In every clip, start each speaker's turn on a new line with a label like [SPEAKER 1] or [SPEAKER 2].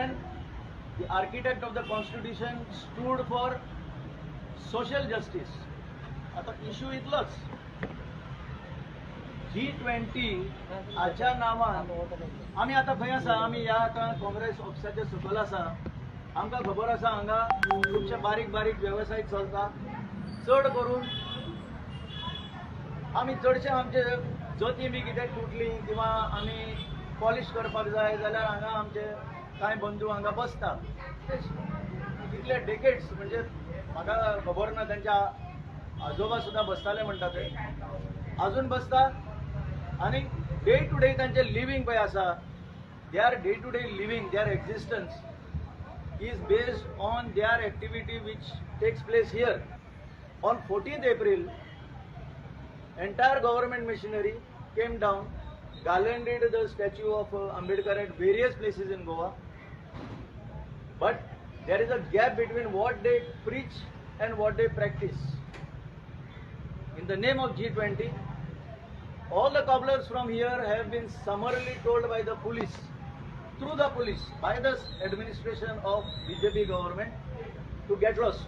[SPEAKER 1] Constitution, the architect of the Constitution stood for social justice. आता issue इतलोच, G20 हाच्या नावान आमी आता खंय आसा, आमी ह्या आता काँग्रेस ऑफिसाच्या सकयल आसा. आमकां खबर आसा हांगा खुबशे बारीक बारीक वेवसाय चलता. चड करून आमी चडशे आमचे जती बी कितें तुटली किंवा आमी पॉलिश करपाक जाय जाल्यार हांगा आमचे कांय बंधू हांगा बसता. कितले डेकेड्स म्हणजे म्हाका खबर ना, त्यांच्या आजोबा सुद्धा बसताले म्हणटा ते, अजून बसता. आणि डे टू डे त्यांचे लिव्हिंग पळय आसा, their day to day living, their existence is based on their activity which takes place here. On 14th April, entire government machinery came down, garlanded the statue of Ambedkar at various places in Goa. But there is a gap between what they preach and what they practice. In the name of G20, all the cobblers from here have been summarily told by the police, through the police, by the administration of BJP government, to get lost.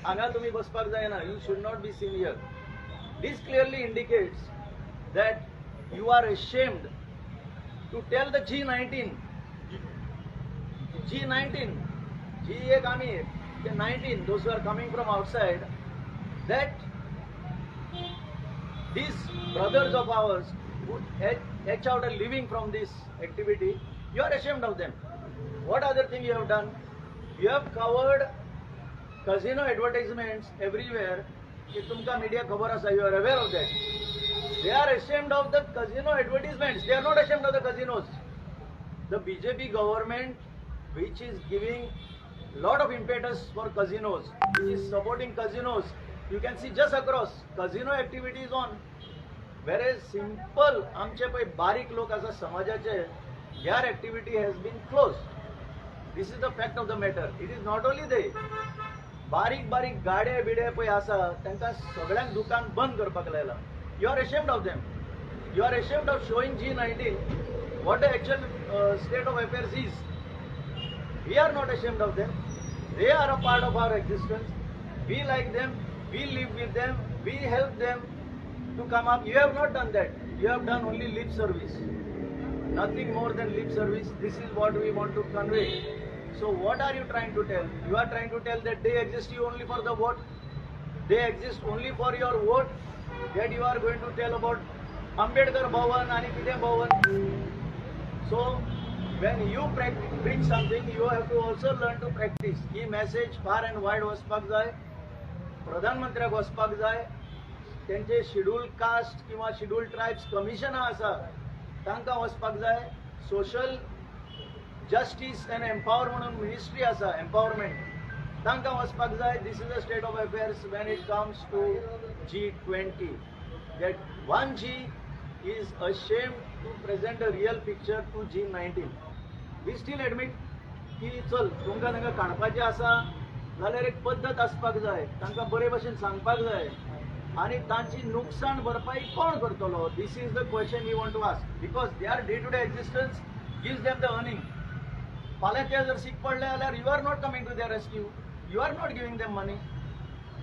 [SPEAKER 1] Anga tumi baspak jayna, you should not be seen here. This clearly indicates that you are ashamed to tell the G19, G ek ami, the 19, those who are coming from outside, that these brothers of ours who etch out a living from this activity, you are ashamed of them. What other thing you have done? You have covered casino advertisements everywhere. Ki tumka media khabar asa, you are aware of that. They are ashamed of the casino advertisements. They are not ashamed of the casinos. The BJP government, which is giving lot of impetus for casinos, which is supporting casinos, you can see just across casino activities on. Whereas simple आमचे पळय बारीक लोक आसा समाजाचे, their activity has been closed. This is the fact of the matter. It is not only they. बारीक बारीक गाडे बिडे पळय आसा तांकां सगळ्यांक दुकान बंद करपाक लायला. You are ashamed of them. You are ashamed of showing G19 what the actual state of affairs is. We are not ashamed of them. They are a part of our existence. We like them. We live with them. We help them to come up. You have not done that. You have done only lip service. Nothing more than lip service. This is what we want to convey. So what are you trying to tell? You are trying to tell that they exist you only for the vote. They exist only for your vote. That you are going to tell about Ambedkar Bhavan and Kide Bhavan. So when you preach something, you have to also learn to practice. He message far and wide वचपाक जाय. प्रधानमंत्र्याक वचपाक जाय. त्यांचे schedule caste किंवा schedule tribes कमिशनां आसा तांकां वचपाक जाय. सोशल जस्टीस एंड एम्पावर म्हणून मिनिस्ट्री आसा, एम्पावरमेंट, तांकां वचपाक जाय. This is the state of affairs when it comes to G20. That one G is ashamed to present a real picture to G19. We still admit की चल तुमकां तांकां काडपाचें आसा जाल्यार एक पद्दत आसपाक जाय, तांकां बरे भशेन सांगपाक जाय. आणि तांची नुकसान भरपाई कोण करतलो? This is the question we want to ask. Because their day to day existence gives them the earning. फाल्यां ते जर सीक पडले जाल्यार you are not coming to their rescue. You are not giving them money.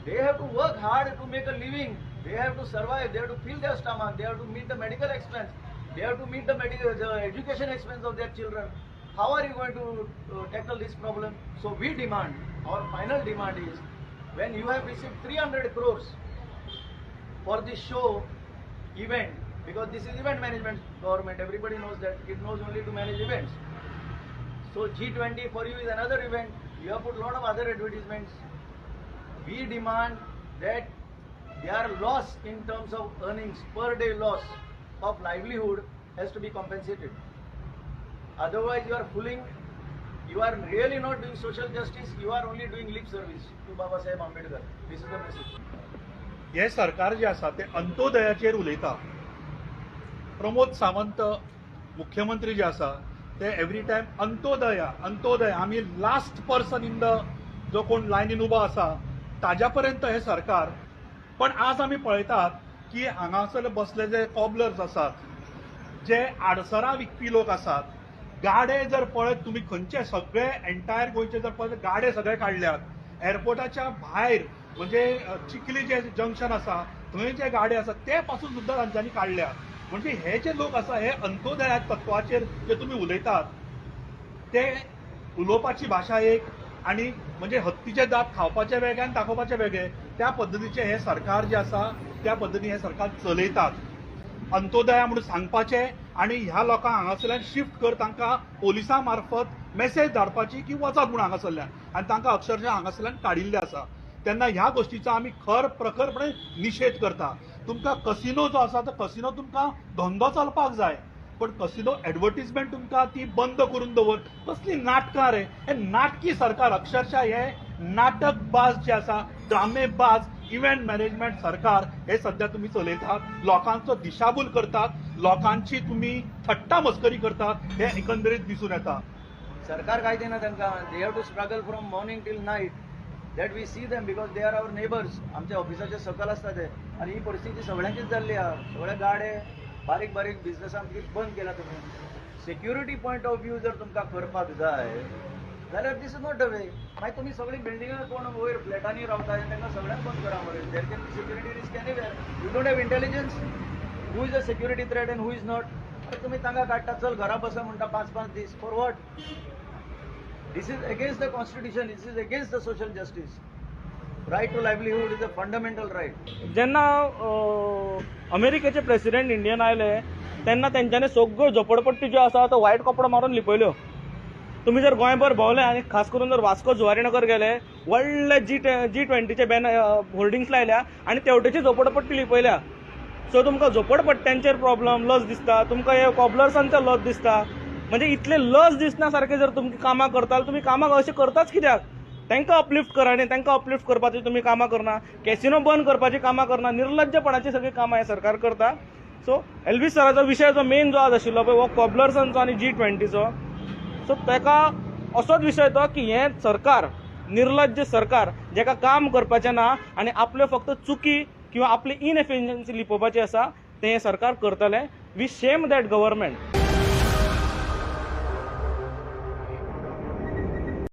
[SPEAKER 1] They have to work hard to make a living. They have to survive. They have to fill their stomach. They have to meet the medical expense. They have to meet the education expense of their children. How are you going to tackle this problem? So we demand, our final demand is, when you have received 300 crores for this show event, because this is event management government, everybody knows that it knows only to manage events. So G20 for you is another event. You have put a lot of other advertisements. We demand that their loss in terms of earnings, per day loss of livelihood has to be compensated. Otherwise you are fooling. You are really not doing social justice. You are only doing lip service to Baba Saheb Ambedkar. This is the message.
[SPEAKER 2] हे सरकार जे आसा ते अंत्योदयाचेर उलयता. प्रमोद सावंत मुख्यमंत्री जे आसा ते एवरी टायम अंत्योदय आमी लास्ट पर्सन इन द जो कोण लायनीन उबो आसा ताज्या पर्यंत हे सरकार. पण आज आमी पळयतात की हांगासर बसले जे कॉबलर्स आसात, जे आडसरां विकपी लोक आसात, गाडे जर पळत तुम्ही खंयचे सगळे एंटायर गोंयचे जर पळत गाडे सगळे काढल्यात एअरपोर्टाच्या भायर म्हणजे चिखली जे जंक्शन आसा थंय जे गाडे आसा ते पासून सुद्दां तांच्यांनी काढल्या म्हणजे हे जे लोक आसा हे अंत्योदया तत्वाचेर जे तुम्ही उलयतात ते उलोवपाची भाशा एक आणि म्हणजे हत्तीचे दात खावपाचे वेगळे आणि दाखोवपाचे वेगळे त्या पद्दतीचे हे सरकार जे आसा त्या पद्दतीन हे सरकार चलयतात अंत्योदया म्हणून सांगपाचे आणि ह्या लोकांक हांगासरल्यान शिफ्ट कर तांकां पोलिसां मार्फत मेसेज धाडपाची की वचत म्हणून हांगासरल्यान आणि तांकां अक्षरशः हांगासरल्यान काडिल्ले आसा तेन्ना ह्या गोष्टीचा आमी प्रखरपणे निषेध करता तुमकां कसिनो जो आसा तो कसिनो तुमकां धंदो चलपाक जाय पण कसिनो एडवर्टिजमेंट तुमकां ती बंद करून दवर कसली नाटकां रे हे नाटकी सरकार अक्षरशः हे नाटकबाज जे आसा ड्रामेबाज इव्हेंट मॅनेजमेंट सरकार हे सध्या तुम्ही चलयतात लोकांचो दिशाभूल करतात लोकांची तुम्ही थट्टा मस्करी करतात हे एकंदरीत दिसून येता
[SPEAKER 1] सरकार काय देना तांकां they have to struggle from morning till night that we see them because they are our neighbours आमच्या ऑफिसाचे सकल असतात ते आणि ही परिस्थिती सगळ्यांचीच जाल्ली आहा सगळे गाडे बारीक बारीक बिझनेसां बंद केला तुम्ही सिक्युरिटी पॉयंट ऑफ व्यू जर तुमकां करपाक जाय जाल्यार दिस इज नॉट अ वे मागीर तुम्ही सगळी बिल्डिंगां कोण वयर फ्लॅटांनी रावता तांकां सगळ्यांक बंद करा मरे there can be security risk anywhere you don't have intelligence who is a security threat and who is not तुम्ही तांकां काडटा चल घरा बसा म्हणटा 5-5 दीस for what This is against the constitution, this is against the social justice. Right to livelihood is a fundamental right.
[SPEAKER 3] जेन्ना अमेरिकेचे प्रेसिडेंट इंडियन आयले तेन्ना तेंच्यांनी सगळ्यो झोपडपट्टी ज्यो आसा तो व्हायट कपडो मारून लिपयल्यो तुम्ही जर गोंयभर भोंवले आनी खास करून जर वास्को जुवारीनगर गेले व्हडले G20चे होर्डिंग्स लायल्या आनी तेवटेची झोपडपट्टी लिपयल्या सो तुमकां झोपडपट्ट्यांचेर प्रॉब्लम लज दिसता तुमकां हे कॉबलर्सांचो लज दिसता म्हणजे इतले लज दिसना सारखे जर तुम्ही कामां करताल तुम्ही कामां अशें करताच कित्याक तांकां अपलिफ्ट करा आनी तांकां अपलिफ्ट करपाची तुम्ही कामां करना कॅसिनो बंद करपाची कामां करना निर्लज्जपणाची सगळी कामां हे सरकार करता सो एल्वीस सराचो विशय जो मेन जो आज आशिल्लो पळय हो कॉबलर्सांचो आनी G20चो सो ताका असोच विशय तो की हे सरकार निर्लज्ज सरकार जेका काम करपाचें ना आनी आपल्यो फक्त चुकी किंवा आपली इनएफिशियन्सी लिपोवपाची आसा ते हे सरकार करतले वी शेम दॅट गव्हर्नमेंट